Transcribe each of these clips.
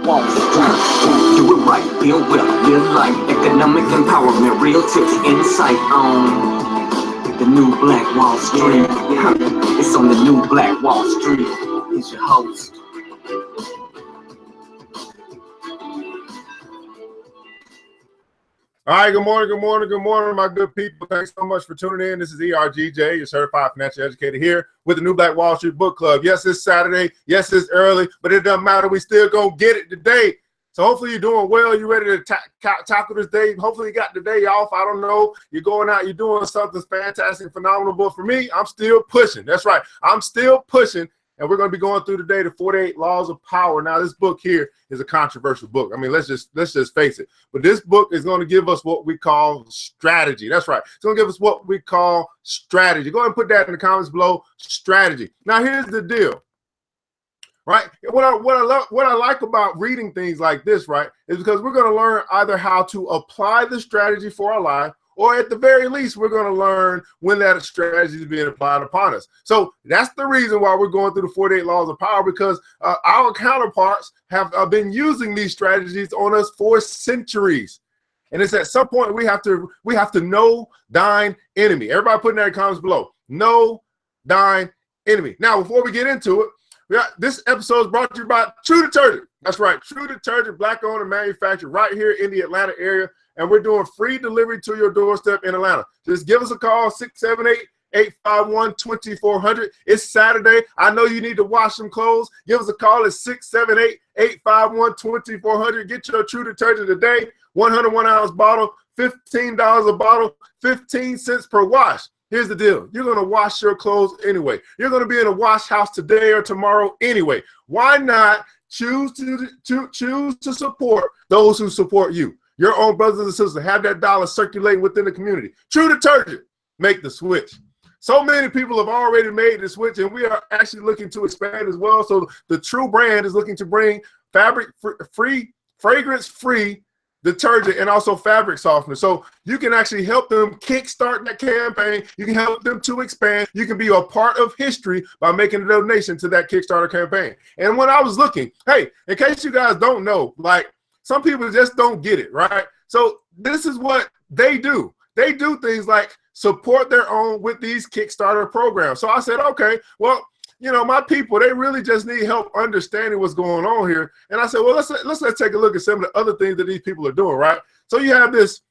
Wall Street. Do it right, build wealth, live life, economic empowerment, real tips, insight on the new Black Wall Street. It's on the new Black Wall Street. He's your host. All right, good morning, my good people. Thanks so much for tuning in. This is ERGJ, your certified financial educator here with the new Black Wall Street Book Club. Yes, it's Saturday. Yes, it's early, but it doesn't matter. We still gonna get it today. So hopefully you're doing well. You're ready to tackle this day. Hopefully you got the day off. I don't know. You're going out. You're doing something fantastic, phenomenal. But for me, I'm still pushing. That's right. I'm still pushing. And we're going to be going through today the 48 Laws of Power. Now, this book here is a controversial book. I mean, let's just face it. But this book is going to give us what we call strategy. That's right. It's going to give us what we call strategy. Go ahead and put that in the comments below. Strategy. Now, here's the deal. Right? What I like about reading things like this, right, is because we're going to learn either how to apply the strategy for our life, or at the very least, we're going to learn when that strategy is being applied upon us. So that's the reason why we're going through the 48 Laws of Power, because our counterparts have been using these strategies on us for centuries. And it's at some point we have to know thine enemy. Everybody put in the comments below. Know thine enemy. Now, before we get into it, this episode is brought to you by True Detergent. That's right. True Detergent, black-owned and manufactured right here in the Atlanta area. And we're doing free delivery to your doorstep in Atlanta. Just give us a call, 678-851-2400. It's Saturday. I know you need to wash some clothes. Give us a call at 678-851-2400. Get your True Detergent today. 101 ounce bottle, $15 a bottle, 15 cents per wash. Here's the deal. You're going to wash your clothes anyway. You're going to be in a wash house today or tomorrow anyway. Why not choose to support those who support you? Your own brothers and sisters. Have that dollar circulating within the community. True Detergent. Make the switch. So many people have already made the switch, and we are actually looking to expand as well. So the True brand is looking to bring fragrance-free detergent and also fabric softener. So you can actually help them kickstart that campaign. You can help them to expand. You can be a part of history by making a donation to that Kickstarter campaign. And when I was looking, hey, in case you guys don't know, like, some people just don't get it, right? So this is what they do. They do things like support their own with these Kickstarter programs. So I said, okay, well, you know, my people, they really just need help understanding what's going on here. And I said, well, let's take a look at some of the other things that these people are doing, right? So you have this.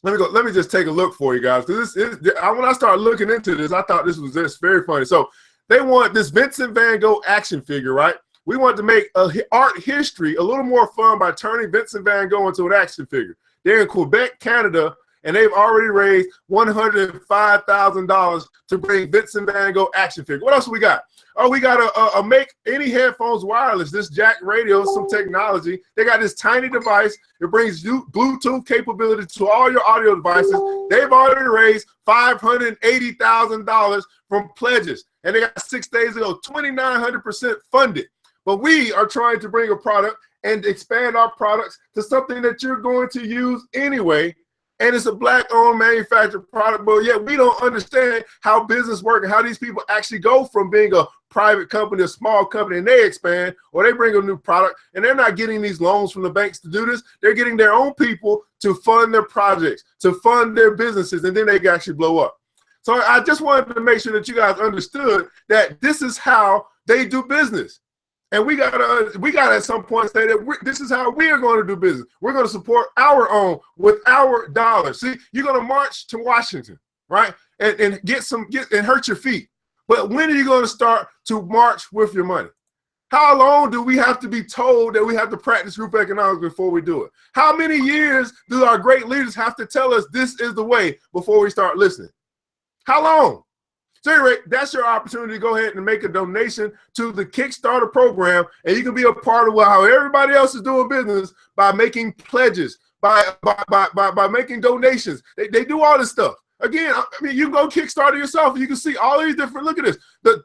Let me just take a look for you guys. When I started looking into this, I thought this was just very funny. So they want this Vincent Van Gogh action figure, right? We want to make art history a little more fun by turning Vincent Van Gogh into an action figure. They're in Quebec, Canada, and they've already raised $105,000 to bring Vincent Van Gogh action figure. What else we got? Oh, we got a make any headphones wireless. This jack radio, some technology. They got this tiny device. It brings Bluetooth capability to all your audio devices. They've already raised $580,000 from pledges, and they got 6 days ago, 2,900% funded. But we are trying to bring a product and expand our products to something that you're going to use anyway. And it's a black-owned manufactured product, but yet we don't understand how business works and how these people actually go from being a private company, a small company, and they expand, or they bring a new product, and they're not getting these loans from the banks to do this. They're getting their own people to fund their projects, to fund their businesses, and then they can actually blow up. So I just wanted to make sure that you guys understood that this is how they do business. And we gotta at some point say that this is how we are going to do business. We're going to support our own with our dollars. See, you're going to march to Washington, right, and hurt your feet. But when are you going to start to march with your money? How long do we have to be told that we have to practice group economics before we do it? How many years do our great leaders have to tell us this is the way before we start listening? How long? So anyway, that's your opportunity to go ahead and make a donation to the Kickstarter program, and you can be a part of how everybody else is doing business by making pledges, by making donations. They do all this stuff. Again, I mean, you can go Kickstarter yourself, and you can see all these different. Look at this, the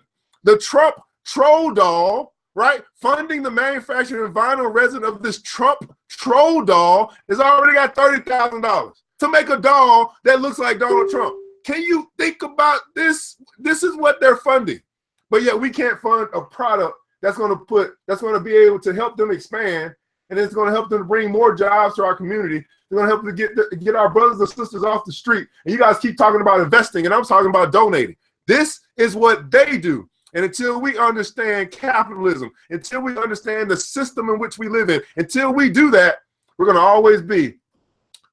Trump troll doll, right? Funding the manufacturing and vinyl resin of this Trump troll doll has already got $30,000 to make a doll that looks like Donald Trump. Can you think about this? This is what they're funding, but yet we can't fund a product that's going to be able to help them expand and it's going to help them to bring more jobs to our community. They're going to help to get our brothers and sisters off the street. And you guys keep talking about investing, and I'm talking about donating. This is what they do. And until we understand capitalism, until we understand the system in which we live in, until we do that, we're going to always be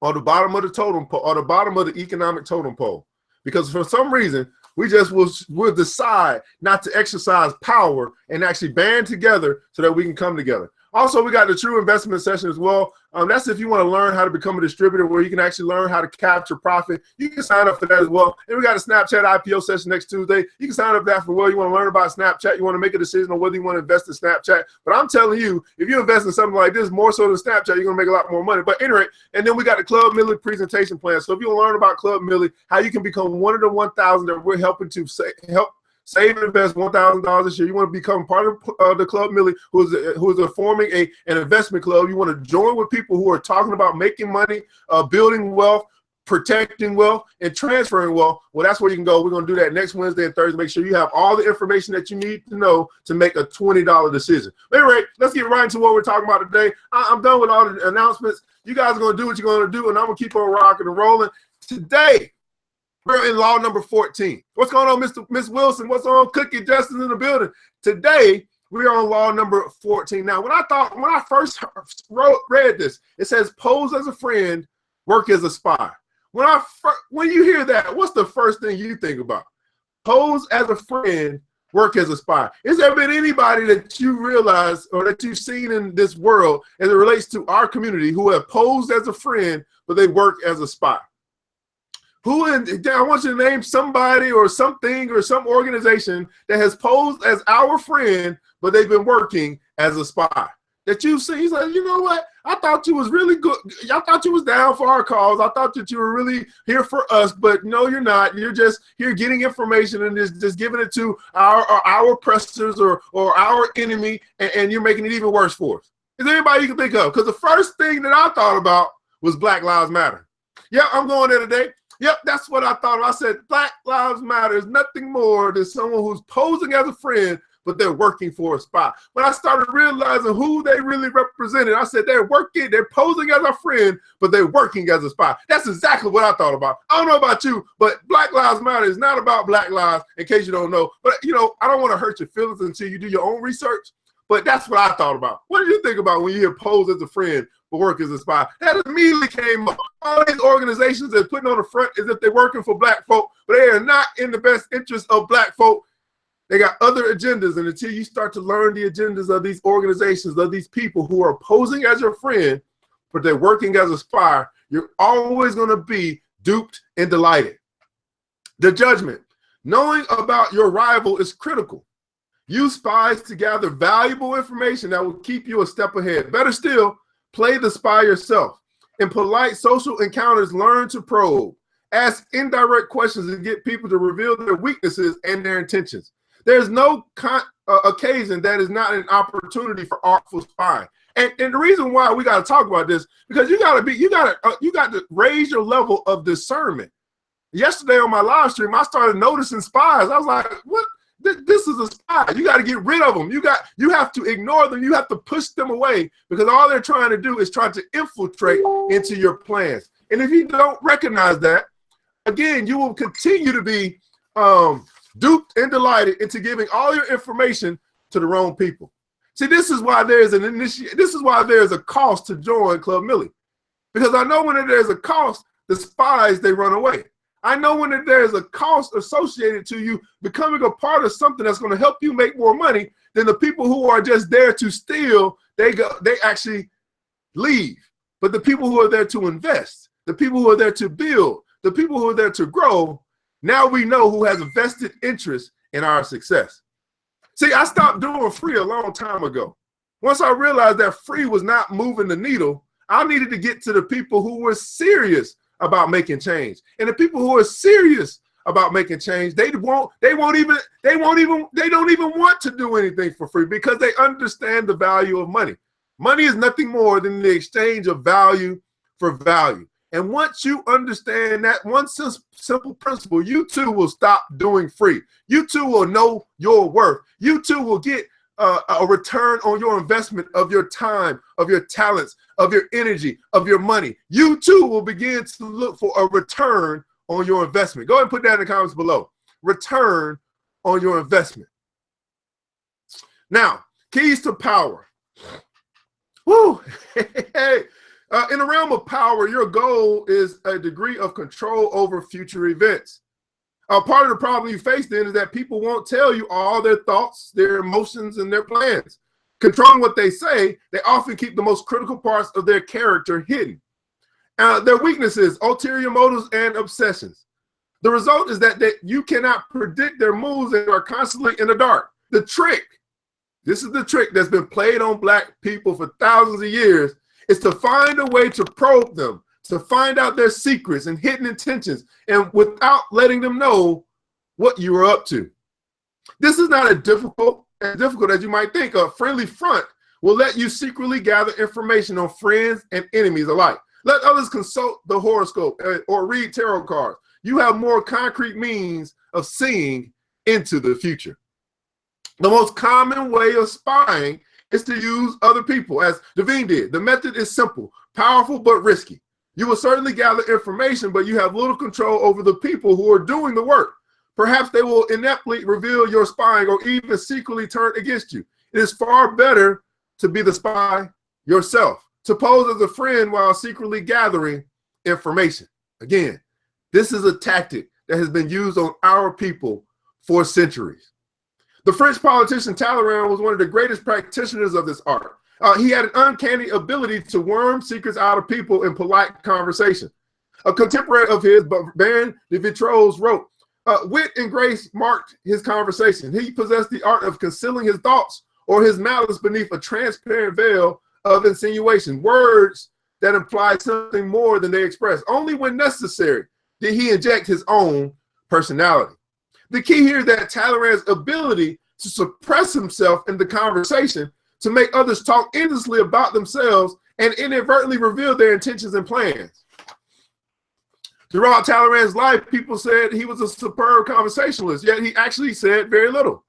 on the bottom of the totem pole, or the bottom of the economic totem pole. Because for some reason, we just will decide not to exercise power and actually band together so that we can come together. Also, we got the True Investment session as well. That's if you want to learn how to become a distributor, where you can actually learn how to capture profit. You can sign up for that as well. And we got a Snapchat IPO session next Tuesday. You can sign up for that for well. You want to learn about Snapchat. You want to make a decision on whether you want to invest in Snapchat. But I'm telling you, if you invest in something like this, more so than Snapchat, you're going to make a lot more money. But anyway, and then we got the Club Millie presentation plan. So if you want to learn about Club Millie, how you can become one of the 1,000 that we're helping to help save and invest $1,000 this year. You want to become part of the Club Millie, who is forming an investment club. You want to join with people who are talking about making money, building wealth, protecting wealth, and transferring wealth. Well, that's where you can go. We're going to do that next Wednesday and Thursday. Make sure you have all the information that you need to know to make a $20 decision. But anyway, let's get right into what we're talking about today. I'm done with all the announcements. You guys are going to do what you're going to do, and I'm going to keep on rocking and rolling. Today, we're in law number 14. What's going on, Miss Wilson? What's on, Cookie Justice in the building? Today, we're on law number 14. Now, when I first read this, it says pose as a friend, work as a spy. When you hear that, what's the first thing you think about? Pose as a friend, work as a spy. Has there been anybody that you realize or that you've seen in this world as it relates to our community who have posed as a friend, but they work as a spy? I want you to name somebody or something or some organization that has posed as our friend, but they've been working as a spy. That you've seen, he's like, you know what? I thought you was really good. I thought you was down for our cause. I thought that you were really here for us, but no, you're not. You're just here getting information and just giving it to our oppressors or our enemy, and you're making it even worse for us. Is there anybody you can think of? Because the first thing that I thought about was Black Lives Matter. Yeah, I'm going there today. Yep, that's what I thought. I said Black Lives Matter is nothing more than someone who's posing as a friend, but they're working for a spy. When I started realizing who they really represented, I said they're posing as a friend, but they're working as a spy. That's exactly what I thought about. I don't know about you, but Black Lives Matter is not about Black lives, in case you don't know. But, I don't want to hurt your feelings until you do your own research, but that's what I thought about. What did you think about when you hear pose as a friend, but work as a spy? That immediately came up. All these organizations are putting on the front as if they're working for Black folk, but they are not in the best interest of Black folk. They got other agendas, and until you start to learn the agendas of these organizations, of these people who are posing as your friend, but they're working as a spy, you're always going to be duped and delighted. The judgment. Knowing about your rival is critical. Use spies to gather valuable information that will keep you a step ahead. Better still, play the spy yourself. In polite social encounters, learn to probe. Ask indirect questions and get people to reveal their weaknesses and their intentions. There's no occasion that is not an opportunity for artful spying. And the reason why we got to talk about this, because you got to raise your level of discernment. Yesterday on my live stream, I started noticing spies. I was like, what? This is a spy. You got to get rid of them. You have to ignore them. You have to push them away, because all they're trying to do is try to infiltrate into your plans. And if you don't recognize that, again, you will continue to be duped and delighted into giving all your information to the wrong people. See, this is why there's a cost to join Club Millie, because I know when there's a cost, the spies, they run away. I know when there's a cost associated to you becoming a part of something that's going to help you make more money, than the people who are just there to steal, they actually leave. But the people who are there to invest, the people who are there to build, the people who are there to grow, now we know who has a vested interest in our success. See, I stopped doing free a long time ago. Once I realized that free was not moving the needle, I needed to get to the people who were serious about making change. And the people who are serious about making change, they don't even want to do anything for free, because they understand the value of money. Money is nothing more than the exchange of value for value. And once you understand that one simple principle, you too will stop doing free. You too will know your worth. You too will get a return on your investment of your time, of your talents, of your energy, of your money, you too will begin to look for a return on your investment. Go ahead and put that in the comments below. Return on your investment. Now, keys to power. Woo. In the realm of power, your goal is a degree of control over future events. Part of the problem you face then is that people won't tell you all their thoughts, their emotions, and their plans. Controlling what they say, they often keep the most critical parts of their character hidden. Their weaknesses, ulterior motives, and obsessions. The result is that you cannot predict their moves and are constantly in the dark. The trick, this is the trick that's been played on Black people for thousands of years, is to find a way to probe them, to find out their secrets and hidden intentions, and without letting them know what you are up to. This is not as difficult as you might think. A friendly front will let you secretly gather information on friends and enemies alike. Let others consult the horoscope or read tarot cards. You have more concrete means of seeing into the future. The most common way of spying is to use other people, as Greene did. The method is simple, powerful, but risky. You will certainly gather information, but you have little control over the people who are doing the work. Perhaps they will ineptly reveal your spying or even secretly turn against you. It is far better to be the spy yourself, to pose as a friend while secretly gathering information. Again, this is a tactic that has been used on our people for centuries. The French politician Talleyrand was one of the greatest practitioners of this art. He had an uncanny ability to worm secrets out of people in polite conversation. A contemporary of his, Baron de Vitrolles, wrote, wit and grace marked his conversation. He possessed the art of concealing his thoughts or his malice beneath a transparent veil of insinuation, words that imply something more than they express. Only when necessary did he inject his own personality. The key here is that Talleyrand's ability to suppress himself in the conversation to make others talk endlessly about themselves and inadvertently reveal their intentions and plans. Throughout Talleyrand's life, people said he was a superb conversationalist, yet he actually said very little.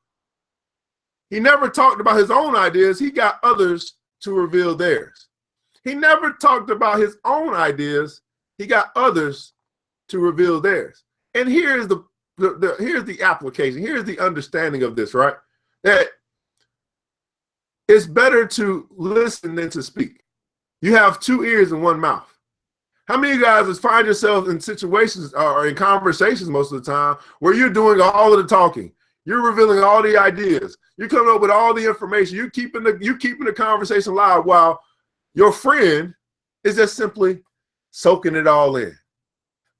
He never talked about his own ideas. He got others to reveal theirs. He never talked about his own ideas. He got others to reveal theirs. And here's the application. Here's the understanding of this, right? That it's better to listen than to speak. You have two ears and one mouth. How many of you guys find yourself in situations or in conversations most of the time where you're doing all of the talking? You're revealing all the ideas. You're coming up with all the information. You're keeping the conversation live while your friend is just simply soaking it all in,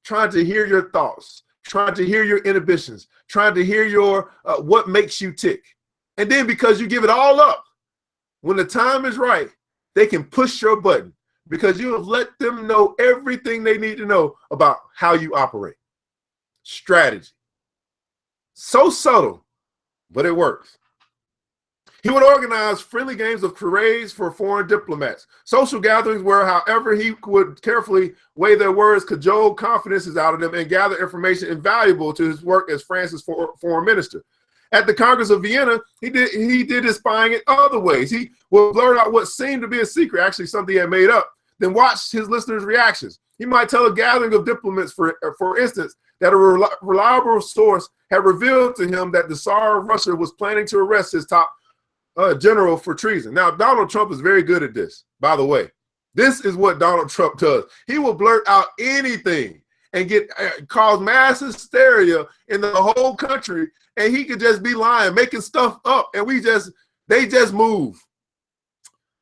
trying to hear your thoughts, trying to hear your inhibitions, trying to hear your what makes you tick. And then because you give it all up, when the time is right, they can push your button because you have let them know everything they need to know about how you operate. Strategy. So subtle, but it works. He would organize friendly games of charades for foreign diplomats, social gatherings where, however, he would carefully weigh their words, cajole confidences out of them, and gather information invaluable to his work as France's foreign minister. At the Congress of Vienna, he did his spying in other ways. He would blurt out what seemed to be a secret, actually something he had made up, then watch his listeners' reactions. He might tell a gathering of diplomats, for instance, that a reliable source had revealed to him that the Tsar of Russia was planning to arrest his top general for treason. Now, Donald Trump is very good at this, by the way. This is what Donald Trump does. He will blurt out anything and cause mass hysteria in the whole country, and he could just be lying, making stuff up, and they just move.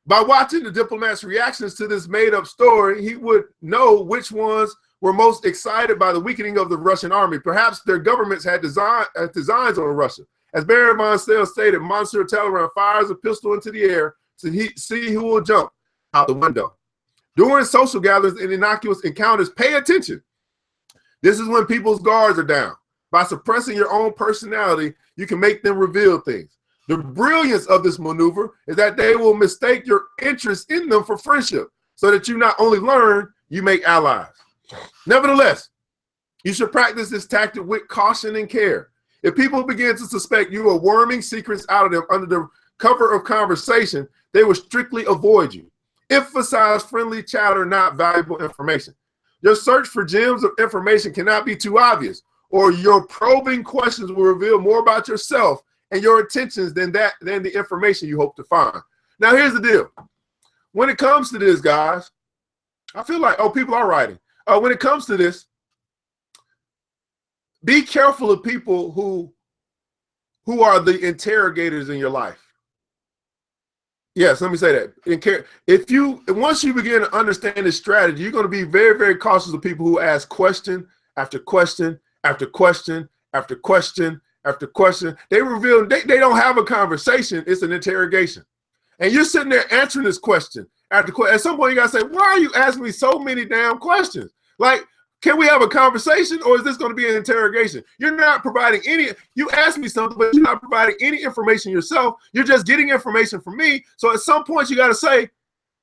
By watching the diplomats' reactions to this made-up story, he would know which ones were most excited by the weakening of the Russian army. Perhaps their governments had designs on Russia. As Baron von Steele stated, Monsieur Talleyrand fires a pistol into the air to see who will jump out the window. During social gatherings and innocuous encounters, pay attention. This is when people's guards are down. By suppressing your own personality, you can make them reveal things. The brilliance of this maneuver is that they will mistake your interest in them for friendship, so that you not only learn, you make allies. Nevertheless, you should practice this tactic with caution and care. If people begin to suspect you are worming secrets out of them under the cover of conversation, they will strictly avoid you. Emphasize friendly chatter, not valuable information. Your search for gems of information cannot be too obvious, or your probing questions will reveal more about yourself and your intentions than the information you hope to find. Now, here's the deal. When it comes to this, guys, I feel like, oh, people are writing. When it comes to this, be careful of people who are the interrogators in your life. Yes, let me say that. Once you begin to understand this strategy, you're going to be very, very cautious of people who ask question after question after question after question after question. They reveal they don't have a conversation. It's an interrogation. And you're sitting there answering this question after question. At some point, you got to say, why are you asking me so many damn questions? Like, can we have a conversation, or is this going to be an interrogation? You're not providing any, you asked me something, but you're not providing any information yourself. You're just getting information from me. So at some point you got to say,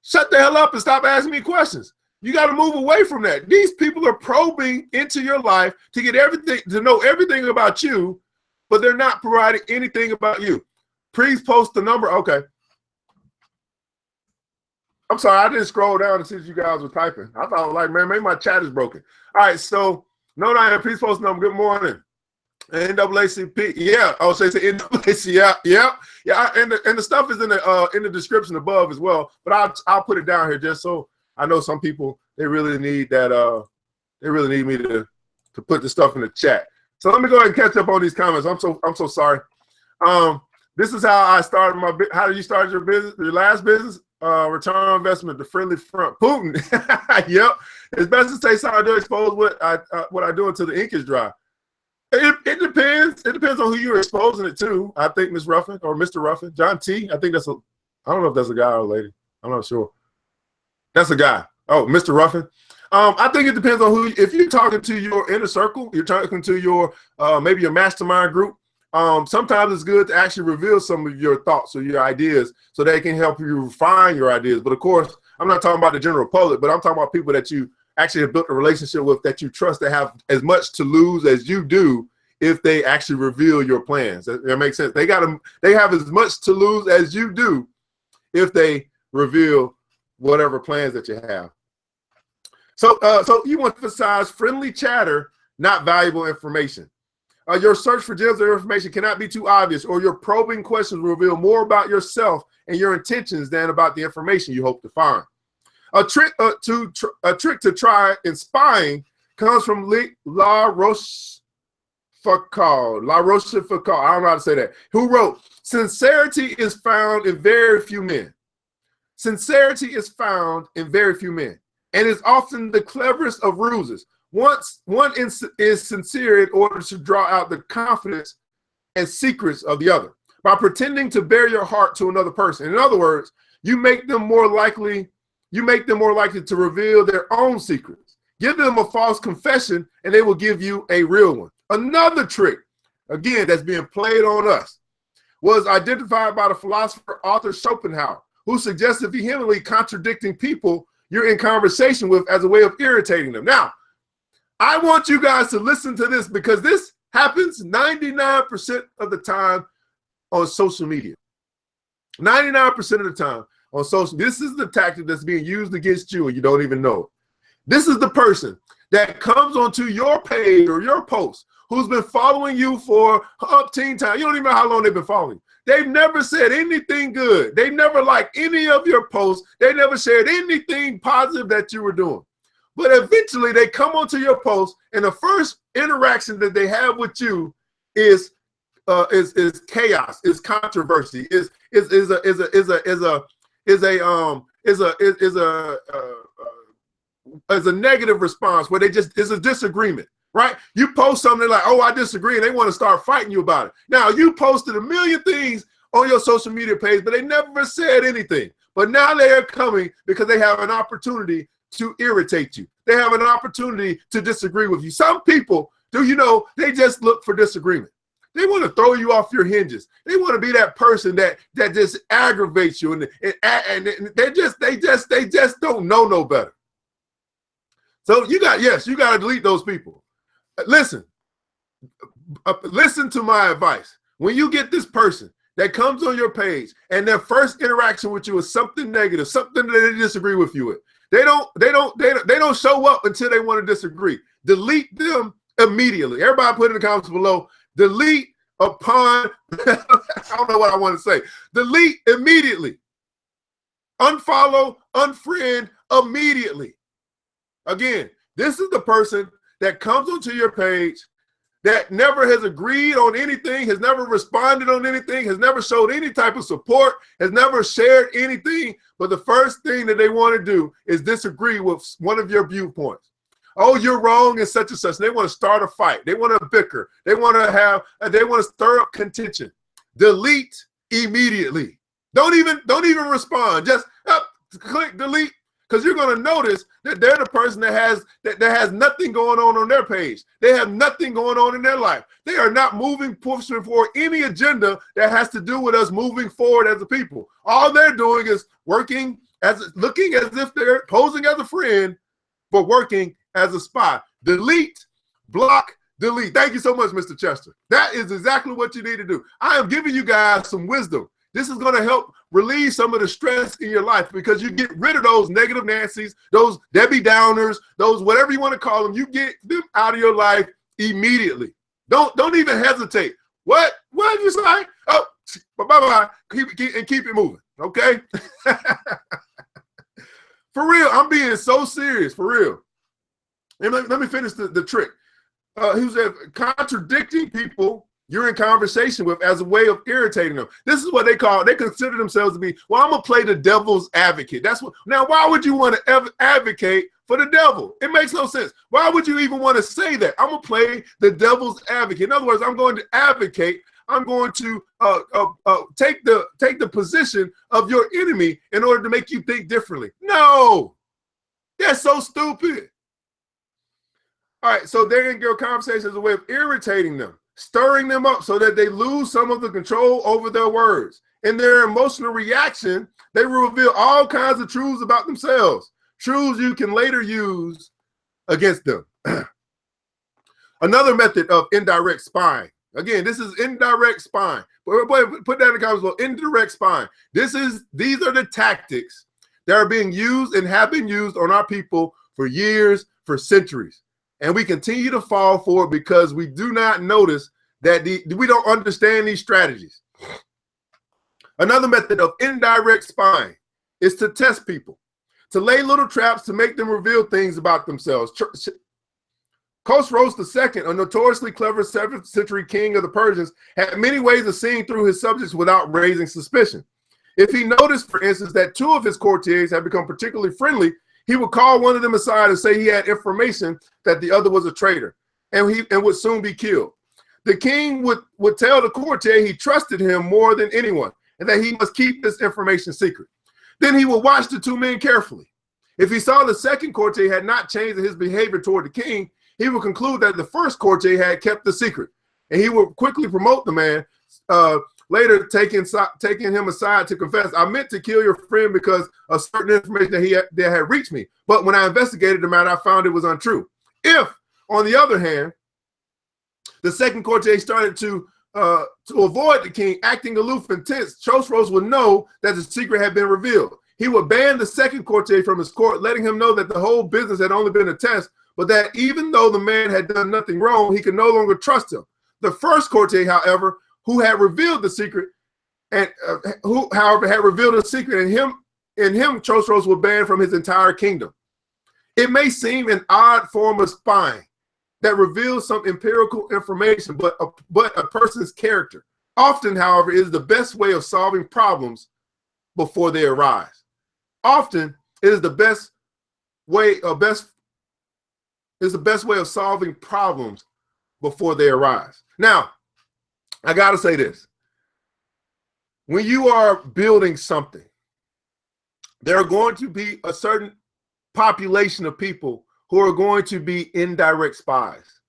shut the hell up and stop asking me questions. You got to move away from that. These people are probing into your life to get everything, to know everything about you, but they're not providing anything about you. Please post the number. Okay. I'm sorry, I didn't scroll down to see if you guys were typing. I thought, like, man, maybe my chat is broken. All right, so no, please post the number. Good morning. NAACP, yeah. Oh, so say NAACP, yeah. And the stuff is in the description above as well. But I'll put it down here just so I know some people, they really need that. They really need me to put the stuff in the chat. So let me go ahead and catch up on these comments. I'm so sorry. This is how I started my. How did you start your business? Your last business? Return on investment, the friendly front. Putin. Yep. It's best to say sorry to expose what I do until the ink is dry. It depends. It depends on who you're exposing it to. I think Miss Ruffin or Mr. Ruffin, John T. I think that's a. I don't know if that's a guy or a lady. I'm not sure. That's a guy. Oh, Mr. Ruffin. I think it depends on who. If you're talking to your inner circle, you're talking to your maybe your mastermind group. Sometimes it's good to actually reveal some of your thoughts or your ideas so they can help you refine your ideas. But of course, I'm not talking about the general public, but I'm talking about people that you actually have built a relationship with, that you trust, that have as much to lose as you do if they actually reveal your plans. That makes sense. They have as much to lose as you do if they reveal whatever plans that you have. So you want to emphasize friendly chatter, not valuable information. Your search for gems of information cannot be too obvious, or your probing questions will reveal more about yourself and your intentions than about the information you hope to find. A trick to try in spying comes from La Rochefoucauld. I don't know how to say that. Who wrote, "Sincerity is found in very few men. Sincerity is found in very few men, and is often the cleverest of ruses. Once one is sincere in order to draw out the confidence and secrets of the other by pretending to bare your heart to another person. In other words, you make them more likely to reveal their own secrets. Give them a false confession and they will give you a real one." Another trick, again, that's being played on us, was identified by the philosopher Arthur Schopenhauer, who suggested vehemently contradicting people you're in conversation with as a way of irritating them. Now, I want you guys to listen to this, because this happens 99% of the time on social media. 99% of the time on social. This is the tactic that's being used against you and you don't even know it. This is the person that comes onto your page or your post who's been following you for umpteen time. You don't even know how long they've been following you. They've never said anything good. They never liked any of your posts. They never shared anything positive that you were doing. But eventually they come onto your post, and the first interaction that they have with you is chaos, is controversy, is a negative response where is a disagreement, right? You post something like, "Oh, I disagree," and they want to start fighting you about it. Now, you posted a million things on your social media page, but they never said anything. But now they are coming because they have an opportunity to irritate you. They have an opportunity to disagree with you. Some people, they just look for disagreement. They want to throw you off your hinges. They want to be that person that just aggravates you, and they just don't know no better. So you got to delete those people. Listen to my advice. When you get this person that comes on your page and their first interaction with you is something negative, something that they disagree with you with, they don't show up until they want to disagree. Delete them immediately. Everybody put in the comments below, delete upon, I don't know what I want to say. Delete immediately. Unfollow, unfriend immediately. Again, this is the person that comes onto your page that never has agreed on anything, has never responded on anything, has never showed any type of support, has never shared anything. But the first thing that they want to do is disagree with one of your viewpoints. Oh, you're wrong and such and such. They want to start a fight. They want to bicker. They want to stir up contention. Delete immediately. Don't even respond. Just click delete, because you're going to notice that they're the person that has nothing going on their page. They have nothing going on in their life. They are not pushing for any agenda that has to do with us moving forward as a people. All they're doing is looking as if they're posing as a friend, but working as a spy. Delete, block, delete. Thank you so much, Mr. Chester. That is exactly what you need to do. I am giving you guys some wisdom. This is going to help relieve some of the stress in your life, because you get rid of those negative Nancy's, those Debbie Downers, those whatever you want to call them. You get them out of your life immediately. Don't even hesitate. What did you say? Oh, bye-bye. Keep it moving, okay? For real, I'm being so serious, for real. And let me finish the trick. He said, contradicting people you're in conversation with as a way of irritating them. This is what they consider themselves to be, well, I'm going to play the devil's advocate. That's what. Now, why would you want to ever advocate for the devil? It makes no sense. Why would you even want to say that? I'm going to play the devil's advocate. In other words, I'm going to advocate. I'm going to take the position of your enemy in order to make you think differently. No, that's so stupid. All right, so they're in your conversation as a way of irritating them, stirring them up so that they lose some of the control over their words. In their emotional reaction, they will reveal all kinds of truths about themselves, truths you can later use against them. Another method of indirect spying. Again, this is indirect spying. Put that in the comments below. Indirect spying. These are the tactics that are being used and have been used on our people for years, for centuries. And we continue to fall for it because we do not notice that we don't understand these strategies. Another method of indirect spying is to test people, to lay little traps to make them reveal things about themselves. Khosrow II, a notoriously clever 7th century king of the Persians, had many ways of seeing through his subjects without raising suspicion. If he noticed, for instance, that 2 of his courtiers had become particularly friendly, he would call one of them aside and say he had information that the other was a traitor and would soon be killed. The king would tell the courtier he trusted him more than anyone and that he must keep this information secret. Then he would watch the 2 men carefully. If he saw the second courtier had not changed his behavior toward the king, he would conclude that the first courtier had kept the secret, and he would quickly promote the man, later taking him aside to confess, I meant to kill your friend because of certain information that had reached me. But when I investigated the matter, I found it was untrue. If, on the other hand, the second courtier started to avoid the king, acting aloof and tense, Khosrow would know that the secret had been revealed. He would ban the second courtier from his court, letting him know that the whole business had only been a test, but that even though the man had done nothing wrong, he could no longer trust him. The first courtier, however, who had revealed the secret, and who, however, had revealed the secret, and him, Khosrow was banned from his entire kingdom. It may seem an odd form of spying that reveals some empirical information, but a person's character. Often, however, is the best way of solving problems before they arise. Often, it is the best way of solving problems before they arise. Now, I got to say this. When you are building something, there are going to be a certain population of people who are going to be indirect spies.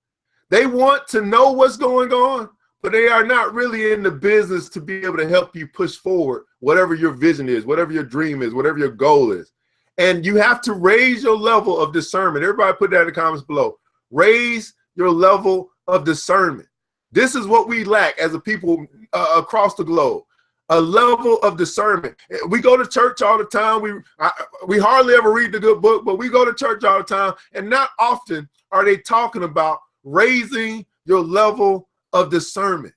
They want to know what's going on, but they are not really in the business to be able to help you push forward whatever your vision is, whatever your dream is, whatever your goal is. And you have to raise your level of discernment. Everybody put that in the comments below. Raise your level of discernment. This is what we lack as a people across the globe. a level of discernment. We go to church all the time. We hardly ever read the good book, but we go to church all the time. And not often are they talking about raising your level of discernment,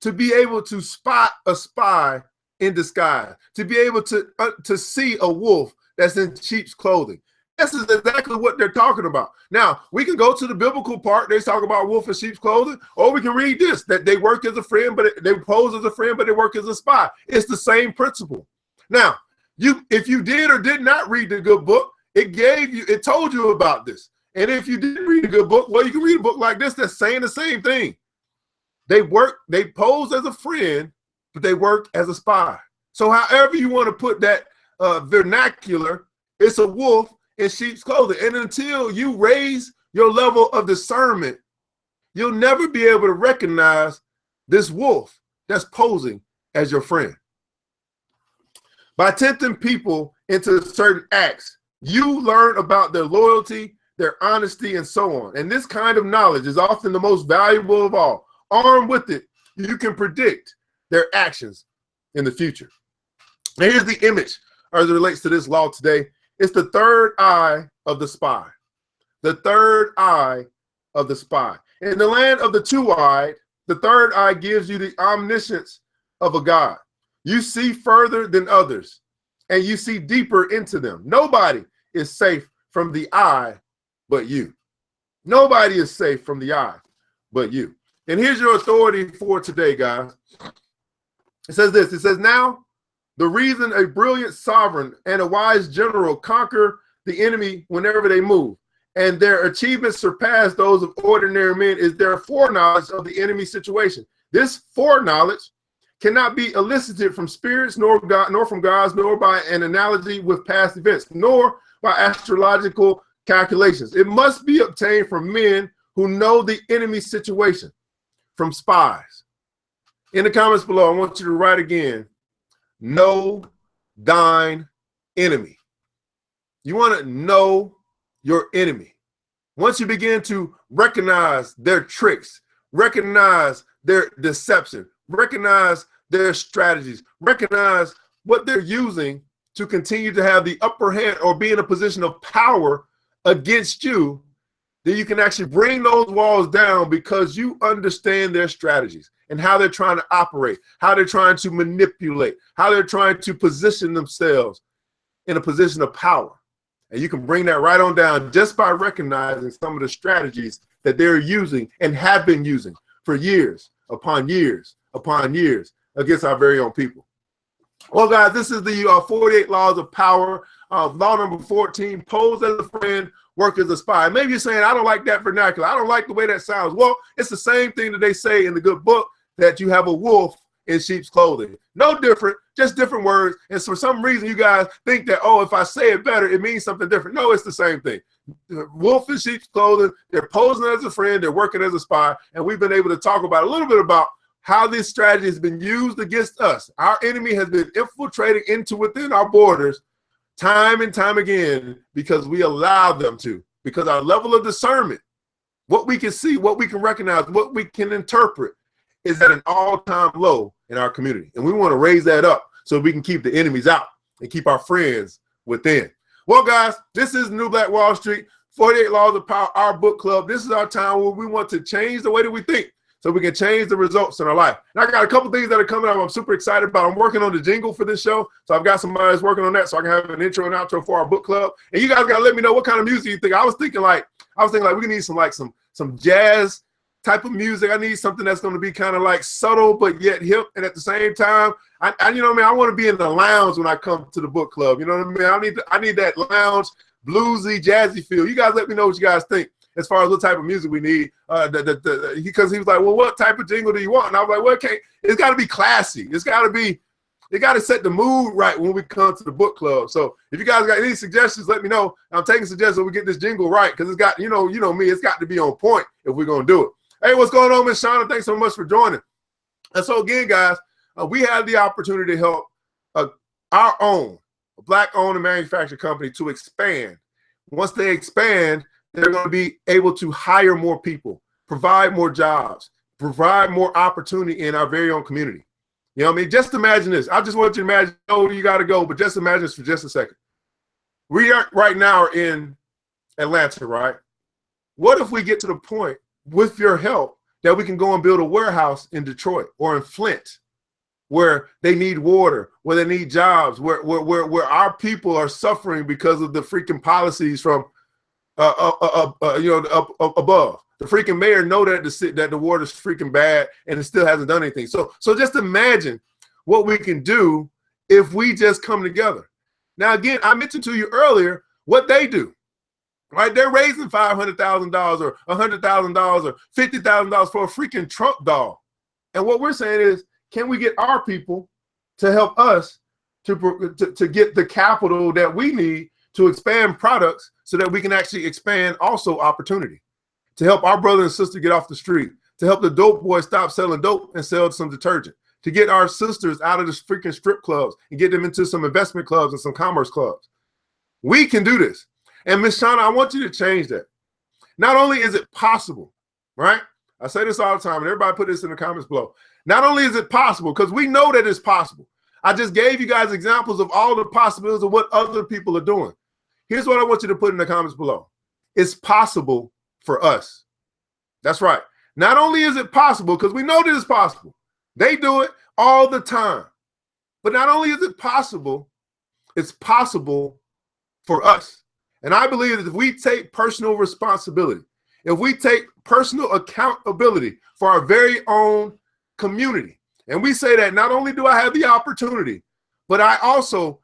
to be able to spot a spy in disguise, to be able to see a wolf that's in sheep's clothing. This is exactly what they're talking about. Now, we can go to the biblical part. They talk about wolf in sheep's clothing, or we can read this, that they work as a friend, but they pose as a friend, but they work as a spy. It's the same principle. Now, if you did or did not read the good book, it told you about this. And if you did read a good book, well, you can read a book like this that's saying the same thing. They pose as a friend, but they work as a spy. So however you want to put that vernacular, it's a wolf in sheep's clothing. And until you raise your level of discernment, you'll never be able to recognize this wolf that's posing as your friend. By tempting people into certain acts, you learn about their loyalty, their honesty, and so on. And this kind of knowledge is often the most valuable of all. Armed with it, you can predict their actions in the future. Now, here's the image as it relates to this law today. It's the third eye of the spy. The third eye of the spy. In the land of the two-eyed, the third eye gives you the omniscience of a God. You see further than others, and you see deeper into them. Nobody is safe from the eye but you. Nobody is safe from the eye but you. And here's your authority for today, guys. It says this. It says, now, the reason a brilliant sovereign and a wise general conquer the enemy whenever they move, and their achievements surpass those of ordinary men, is their foreknowledge of the enemy situation. This foreknowledge cannot be elicited from spirits, nor from gods, nor by an analogy with past events, nor by astrological calculations. It must be obtained from men who know the enemy situation, from spies. In the comments below, I want you to write again, know thine enemy. You want to know your enemy. Once you begin to recognize their tricks, recognize their deception, recognize their strategies, recognize what they're using to continue to have the upper hand or be in a position of power against you, then you can actually bring those walls down because you understand their strategies and how they're trying to operate, how they're trying to manipulate, how they're trying to position themselves in a position of power. And you can bring that right on down just by recognizing some of the strategies that they're using and have been using for years upon years upon years against our very own people. Well, guys, this is the 48 laws of power. Law number 14, pose as a friend, work as a spy. Maybe you're saying, I don't like that vernacular. I don't like the way that sounds. Well, it's the same thing that they say in the good book, that you have a wolf in sheep's clothing. No different, just different words. And for some reason, you guys think that, oh, if I say it better, it means something different. No, it's the same thing. The wolf in sheep's clothing, they're posing as a friend, they're working as a spy. And we've been able to talk about a little bit about how this strategy has been used against us. Our enemy has been infiltrating into within our borders time and time again because we allowed them to, because our level of discernment, what we can see, what we can recognize, what we can interpret is at an all-time low in our community. And we want to raise that up so we can keep the enemies out and keep our friends within. Well, guys, this is New Black Wall Street, 48 Laws of Power, our book club. This is our time where we want to change the way that we think so we can change the results in our life. And I got a couple things that are coming up I'm super excited about. I'm working on the jingle for this show. So I've got somebody that's working on that so I can have an intro and outro for our book club. And you guys got to let me know what kind of music you think. I was thinking like we need some jazz type of music. I need something that's going to be kind of like subtle but yet hip, and at the same time, you know what I mean, I want to be in the lounge when I come to the book club. You know what I mean? I need that lounge, bluesy, jazzy feel. You guys let me know what you guys think as far as what type of music we need. Because he was like, well, what type of jingle do you want? And I was like, well, it's got to be classy. It got to set the mood right when we come to the book club. So if you guys got any suggestions, let me know. I'm taking suggestions so we get this jingle right, because it's got, you know me, it's got to be on point if we're going to do it. Hey, what's going on, Miss Shauna? Thanks so much for joining. And so again, guys, we have the opportunity to help our own Black-owned and manufactured company to expand. Once they expand, they're going to be able to hire more people, provide more jobs, provide more opportunity in our very own community. You know what I mean? Just imagine this. I just want you to imagine, oh, you got to go, but just imagine this for just a second. We are right now in Atlanta, right? What if we get to the point with your help that we can go and build a warehouse in Detroit or in Flint, where they need water, where they need jobs, where our people are suffering because of the freaking policies from above. The freaking mayor know that the water's freaking bad and it still hasn't done anything. So just imagine what we can do if we just come together. Now, again, I mentioned to you earlier what they do, right? They're raising $500,000 or $100,000 or $50,000 for a freaking Trump doll. And what we're saying is, can we get our people to help us to get the capital that we need to expand products so that we can actually expand also opportunity, to help our brother and sister get off the street, to help the dope boys stop selling dope and sell some detergent, to get our sisters out of the freaking strip clubs and get them into some investment clubs and some commerce clubs. We can do this. And Miss Shauna, I want you to change that. Not only is it possible, right? I say this all the time, and everybody put this in the comments below. Not only is it possible, because we know that it's possible. I just gave you guys examples of all the possibilities of what other people are doing. Here's what I want you to put in the comments below. It's possible for us. That's right. Not only is it possible, because we know that it's possible. They do it all the time. But not only is it possible, it's possible for us. And I believe that if we take personal responsibility, if we take personal accountability for our very own community, and we say that not only do I have the opportunity, but I also,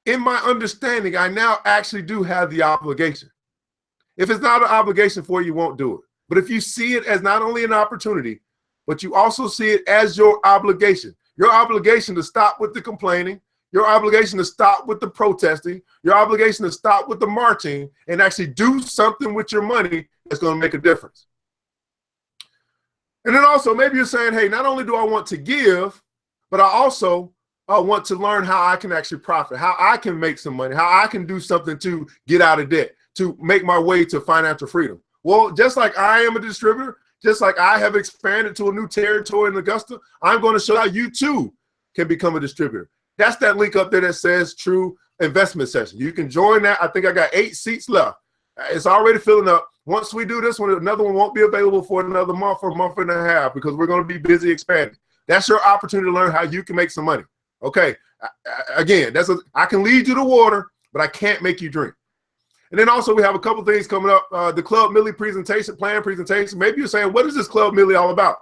in my understanding, I now actually do have the obligation. If it's not an obligation for you, you won't do it. But if you see it as not only an opportunity, but you also see it as your obligation to stop with the complaining, your obligation to stop with the protesting, your obligation to stop with the marching, and actually do something with your money that's going to make a difference. And then also, maybe you're saying, hey, not only do I want to give, but I also want to learn how I can actually profit, how I can make some money, how I can do something to get out of debt, to make my way to financial freedom. Well, just like I am a distributor, just like I have expanded to a new territory in Augusta, I'm going to show how you too can become a distributor. That's that link up there that says True Investment Session. You can join that. I think I got 8 seats left. It's already filling up. Once we do this one, another one won't be available for another month or a month and a half because we're going to be busy expanding. That's your opportunity to learn how you can make some money. Okay. Again, I can lead you to water, but I can't make you drink. And then also we have a couple things coming up. The Club Millie presentation, plan presentation. Maybe you're saying, what is this Club Millie all about?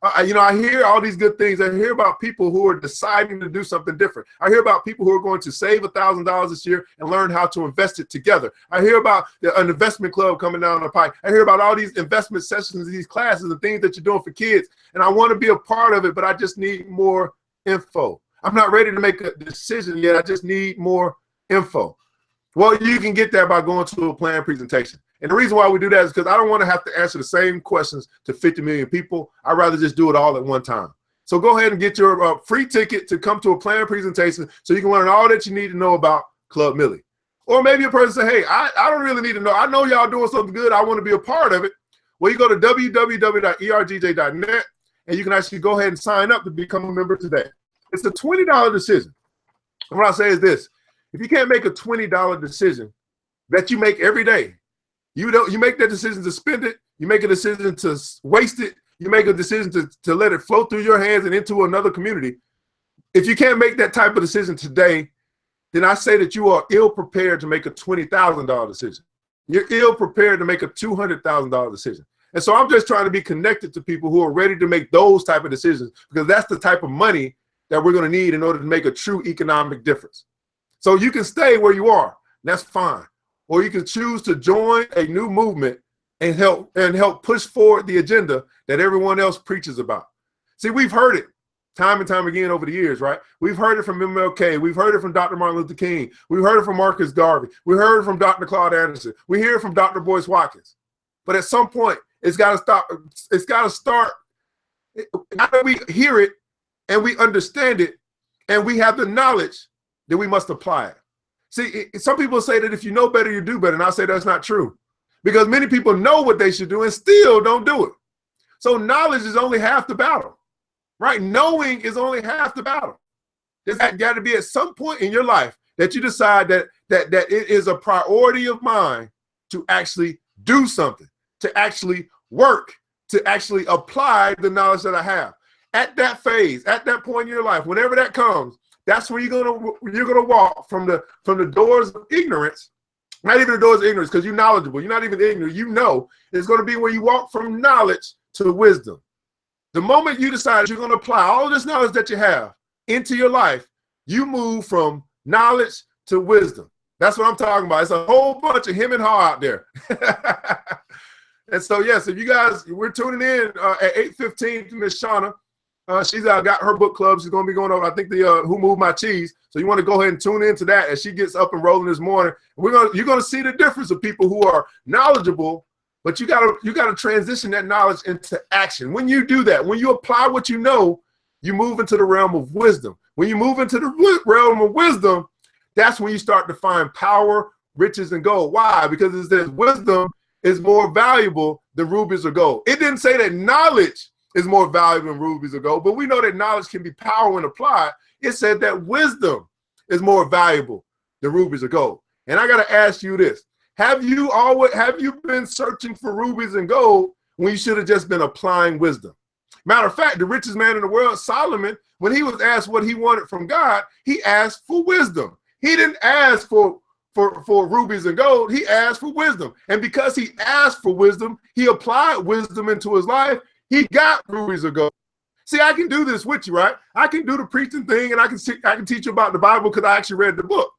I hear all these good things. I hear about people who are deciding to do something different. I hear about people who are going to save $1,000 this year and learn how to invest it together. I hear about an investment club coming down the pike. I hear about all these investment sessions, these classes and things that you're doing for kids. And I want to be a part of it, but I just need more info. I'm not ready to make a decision yet. I just need more info. Well, you can get that by going to a plan presentation. And the reason why we do that is because I don't want to have to answer the same questions to 50 million people. I'd rather just do it all at one time. So go ahead and get your free ticket to come to a plan presentation so you can learn all that you need to know about Club Millie. Or maybe a person say, hey, I don't really need to know. I know y'all doing something good. I want to be a part of it. Well, you go to www.ergj.net and you can actually go ahead and sign up to become a member today. It's a $20 decision. And what I say is this. If you can't make a $20 decision that you make every day, you make that decision to spend it, you make a decision to waste it, you make a decision to let it flow through your hands and into another community. If you can't make that type of decision today, then I say that you are ill prepared to make a $20,000 decision. You're ill prepared to make a $200,000 decision. And so I'm just trying to be connected to people who are ready to make those type of decisions because that's the type of money that we're going to need in order to make a true economic difference. So you can stay where you are, that's fine. Or you can choose to join a new movement and help push forward the agenda that everyone else preaches about. See, we've heard it time and time again over the years, right? We've heard it from MLK. We've heard it from Dr. Martin Luther King. We've heard it from Marcus Garvey. We heard it from Dr. Claude Anderson. We hear it from Dr. Boyce Watkins. But at some point, it's got to stop. It's got to start. After we hear it and we understand it and we have the knowledge, then we must apply it. See, some people say that if you know better, you do better. And I say that's not true because many people know what they should do and still don't do it. So knowledge is only half the battle, right? Knowing is only half the battle. There's got to be at some point in your life that you decide that it is a priority of mine to actually do something, to actually work, to actually apply the knowledge that I have. At that phase, at that point in your life, whenever that comes, that's where you're gonna walk from the doors of ignorance. Not even the doors of ignorance, because you're knowledgeable. You're not even ignorant. You know it's going to be where you walk from knowledge to wisdom. The moment you decide you're going to apply all this knowledge that you have into your life, you move from knowledge to wisdom. That's what I'm talking about. It's a whole bunch of him and haw out there. And so, yes, if you guys, we're tuning in at 8:15 to Miss Shauna. She's got her book club. She's going to be going over, I think, the Who Moved My Cheese. So you want to go ahead and tune into that as she gets up and rolling this morning. You're going to see the difference of people who are knowledgeable, but you got to transition that knowledge into action. When you do that, when you apply what you know, you move into the realm of wisdom. When you move into the realm of wisdom, that's when you start to find power, riches, and gold. Why? Because it says wisdom is more valuable than rubies or gold. It didn't say that knowledge is more valuable than rubies or gold, but we know that knowledge can be power when applied. It said that wisdom is more valuable than rubies or gold. And I got to ask you this. Have you been searching for rubies and gold when you should have just been applying wisdom? Matter of fact, the richest man in the world, Solomon, when he was asked what he wanted from God, he asked for wisdom. He didn't ask for rubies and gold. He asked for wisdom. And because he asked for wisdom, he applied wisdom into his life. He got rubies of gold. See, I can do this with you, right? I can do the preaching thing, and I can teach you about the Bible because I actually read the book.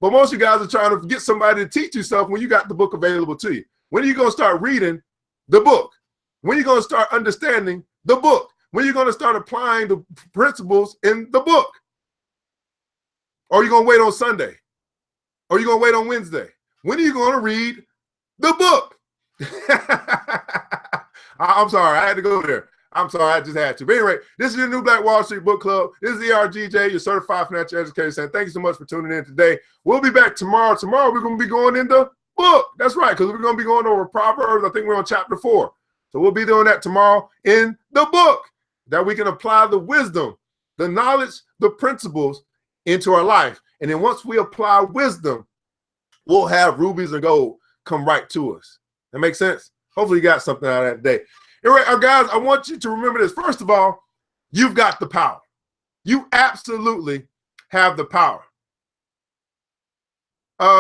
But most of you guys are trying to get somebody to teach you stuff when you got the book available to you. When are you going to start reading the book? When are you going to start understanding the book? When are you going to start applying the principles in the book? Or are you going to wait on Sunday? Or are you going to wait on Wednesday? When are you going to read the book? I'm sorry, I had to go there. I'm sorry, I just had to. But anyway, this is your New Black Wall Street Book Club. This is ERGJ, your certified financial educator, saying thank you so much for tuning in today. We'll be back tomorrow. Tomorrow we're going to be going in the book. That's right, because we're going to be going over Proverbs. I think we're on chapter 4. So we'll be doing that tomorrow in the book, that we can apply the wisdom, the knowledge, the principles into our life. And then once we apply wisdom, we'll have rubies and gold come right to us. That makes sense? Hopefully you got something out of that day. Anyway, guys, I want you to remember this. First of all, you've got the power. You absolutely have the power.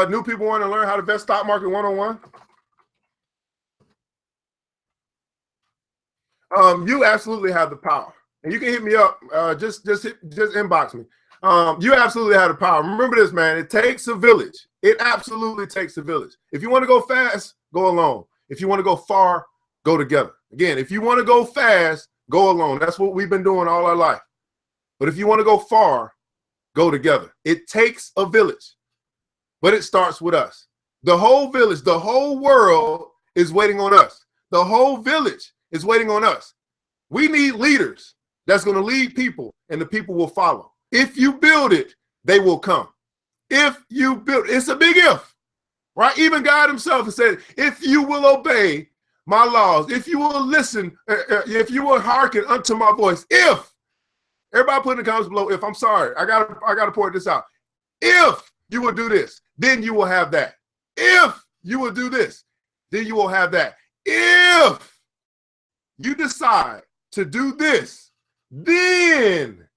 New people want to learn how to invest stock market 101. You absolutely have the power. And you can hit me up. Just inbox me. You absolutely have the power. Remember this, man. It takes a village. It absolutely takes a village. If you want to go fast, go alone. If you want to go far, go together. Again, if you want to go fast, go alone. That's what we've been doing all our life. But if you want to go far, go together. It takes a village, but it starts with us. The whole village, the whole world is waiting on us. The whole village is waiting on us. We need leaders that's going to lead people, and the people will follow. If you build it, they will come. If you build, it's a big if, right? Even God himself has said, if you will obey my laws, if you will listen, if you will hearken unto my voice, if, everybody put in the comments below, if, I'm sorry, I gotta point this out. If you will do this, then you will have that. If you will do this, then you will have that. If you decide to do this, then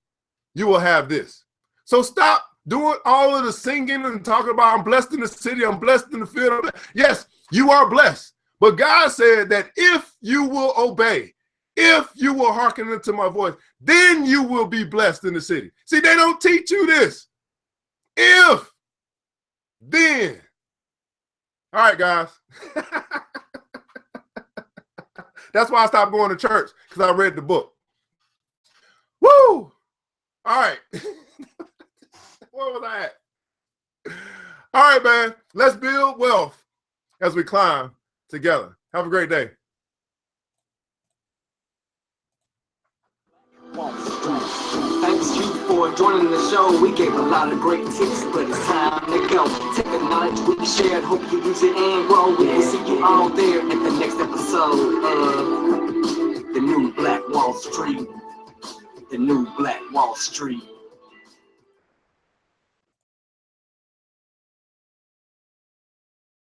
you will have this. So stop doing all of the singing and talking about I'm blessed in the city, I'm blessed in the field. Yes, you are blessed. But God said that if you will obey, if you will hearken unto my voice, then you will be blessed in the city. See, they don't teach you this. If, then. All right, guys. That's why I stopped going to church, because I read the book. Woo! All right. Where was I at? All right, man. Let's build wealth as we climb together. Have a great day. Thanks you for joining the show. We gave a lot of great tips, but it's time to go. Take the knowledge we shared, hope you use it and grow. We will see you all there at the next episode of the New Black Wall Street. the new Black Wall Street.